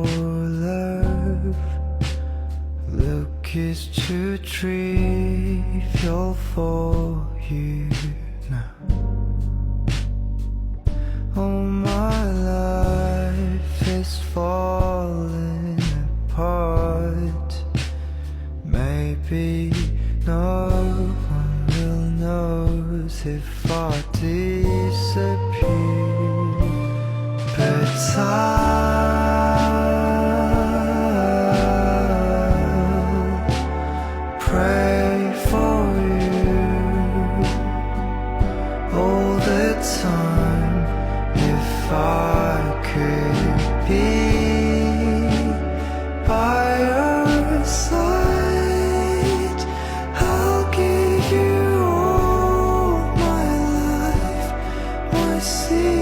love. Look is too trivial for you now. Oh, my life is falling apart. Maybe no one will notice if I disappear, but I'll pray for you all the time. If I could be by your side, I'll give you all my life, my secret.